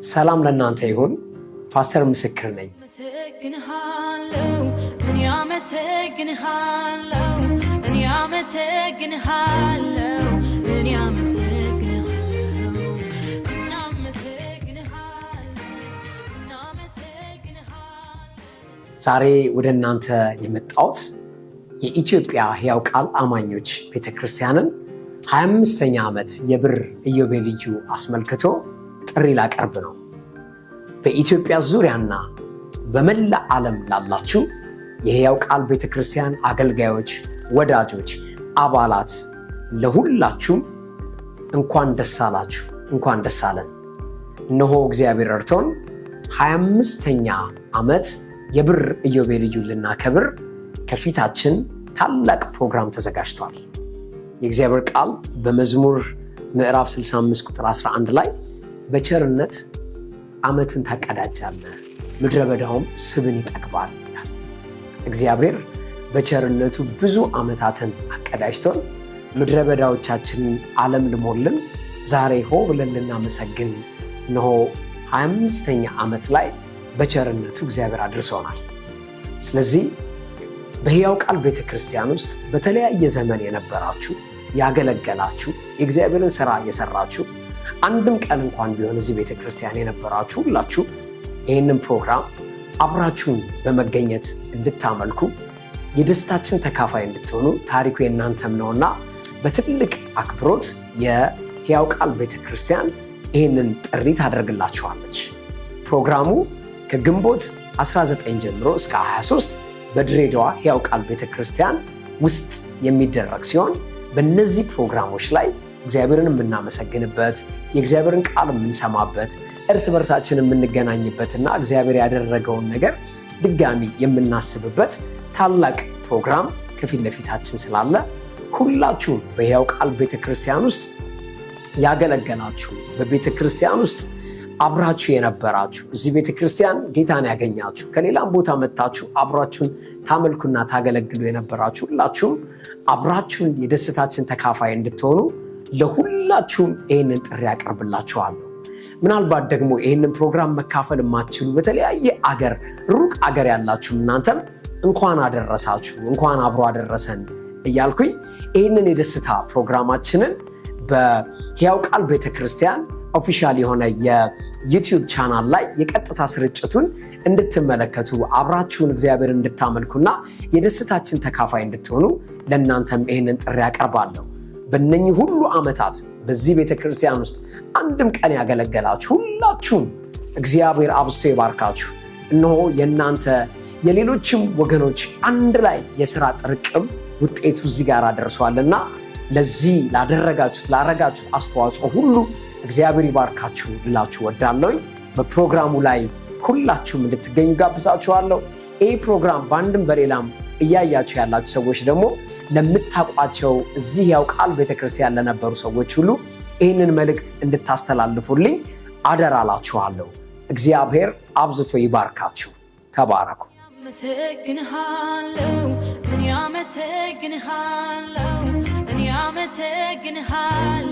ሰላም ለእናንተ ይሁን። ፓስተር ምስክር ነኝ። ዛሬ ወደ እናንተ የመጣሁት የኢትዮጵያ ሕያው ቃል አማኞች ቤተክርስቲያንን 25ኛ ዓመት የብር ኢዮቤልዩ አስመልክቶ ጥሪ ላቀርብ ነው። በኢትዮጵያ ዙሪያና በመላ ዓለም ላላችሁ የሕያው ቃል ቤተክርስቲያን አገልጋዮች፣ ወዳጆች፣ አባላት ለሁላችሁም እንኳን ደስ አላችሁ፣ እንኳን ደስ አለን። እነሆ እግዚአብሔር ረድቶን 25ኛ ዓመት የብር ኢዮቤልዩ ልናከብር ከፊታችን ታላቅ ፕሮግራም ተዘጋጅቷል። የእግዚአብሔር ቃል በመዝሙር ምዕራፍ 65 ቁጥር 11 ላይ በቸርነት ዓመትን ታቀዳጃለህ፣ ምድረ በዳውም ስብን ይጠግባል ይላል። እግዚአብሔር በቸርነቱ ብዙ ዓመታትን አቀዳጅቶን ምድረ በዳዎቻችንን ዓለም ልሞልን ዛሬ ሆ ብለን ልናመሰግን እነሆ 25ኛ ዓመት ላይ በቸርነቱ እግዚአብሔር አድርሶናል። ስለዚህ በሕያው ቃል ቤተክርስቲያን ውስጥ በተለያየ ዘመን የነበራችሁ ያገለገላችሁ፣ የእግዚአብሔርን ሥራ የሰራችሁ፣ አንድም ቀን እንኳን ቢሆን እዚህ ቤተክርስቲያን የነበራችሁ ሁላችሁ ይህንን ፕሮግራም አብራችሁን በመገኘት እንድታመልኩ፣ የደስታችን ተካፋይ እንድትሆኑ ታሪኩ የእናንተም ነውና በትልቅ አክብሮት የሕያው ቃል ቤተክርስቲያን ይህንን ጥሪ ታደርግላችኋለች። ፕሮግራሙ ከግንቦት 19 ጀምሮ እስከ 23 በድሬዳዋ ሕያው ቃል ቤተክርስቲያን ውስጥ የሚደረግ ሲሆን በእነዚህ ፕሮግራሞች ላይ እግዚአብሔርን የምናመሰግንበት፣ የእግዚአብሔርን ቃል የምንሰማበት፣ እርስ በርሳችን የምንገናኝበትና እግዚአብሔር ያደረገውን ነገር ድጋሚ የምናስብበት ታላቅ ፕሮግራም ከፊት ለፊታችን ስላለ ሁላችሁም በሕያው ቃል ቤተክርስቲያን ውስጥ ያገለገላችሁ፣ በቤተክርስቲያን ውስጥ አብራችሁ የነበራችሁ፣ እዚህ ቤተክርስቲያን ጌታን ያገኛችሁ፣ ከሌላም ቦታ መጥታችሁ አብራችሁን ታመልኩና ታገለግሉ የነበራችሁ ሁላችሁም አብራችሁን የደስታችን ተካፋይ እንድትሆኑ ለሁላችሁም ይህንን ጥሪ ያቀርብላችኋለሁ። ምናልባት ደግሞ ይህንን ፕሮግራም መካፈል የማትችሉ በተለያየ አገር፣ ሩቅ አገር ያላችሁም እናንተም እንኳን አደረሳችሁ፣ እንኳን አብሮ አደረሰን እያልኩኝ ይህንን የደስታ ፕሮግራማችንን በሕያው ቃል ቤተክርስቲያን ኦፊሻል የሆነ የዩቲዩብ ቻናል ላይ የቀጥታ ስርጭቱን እንድትመለከቱ፣ አብራችሁን እግዚአብሔር እንድታመልኩና የደስታችን ተካፋይ እንድትሆኑ ለእናንተም ይህንን ጥሪ ያቀርባለሁ። በእነኚህ ሁሉ ዓመታት በዚህ ቤተክርስቲያን ውስጥ አንድም ቀን ያገለገላችሁ ሁላችሁም እግዚአብሔር አብዝቶ ይባርካችሁ። እነሆ የእናንተ የሌሎችም ወገኖች አንድ ላይ የሥራ ጥርቅም ውጤቱ እዚህ ጋር ደርሷልና ለዚህ ላረጋችሁት አስተዋጽኦ ሁሉ እግዚአብሔር ይባርካችሁ ልላችሁ ወዳለሁኝ። በፕሮግራሙ ላይ ሁላችሁም እንድትገኙ ጋብዛችኋለሁ። ይህ ፕሮግራም በአንድም በሌላም እያያችሁ ያላችሁ ሰዎች ደግሞ ለምታውቋቸው እዚህ ሕያው ቃል ቤተክርስቲያን ለነበሩ ሰዎች ሁሉ ይህንን መልእክት እንድታስተላልፉልኝ አደራ እላችኋለሁ። እግዚአብሔር አብዝቶ ይባርካችሁ። ተባረኩ። እኔ አመሰግንሃለሁ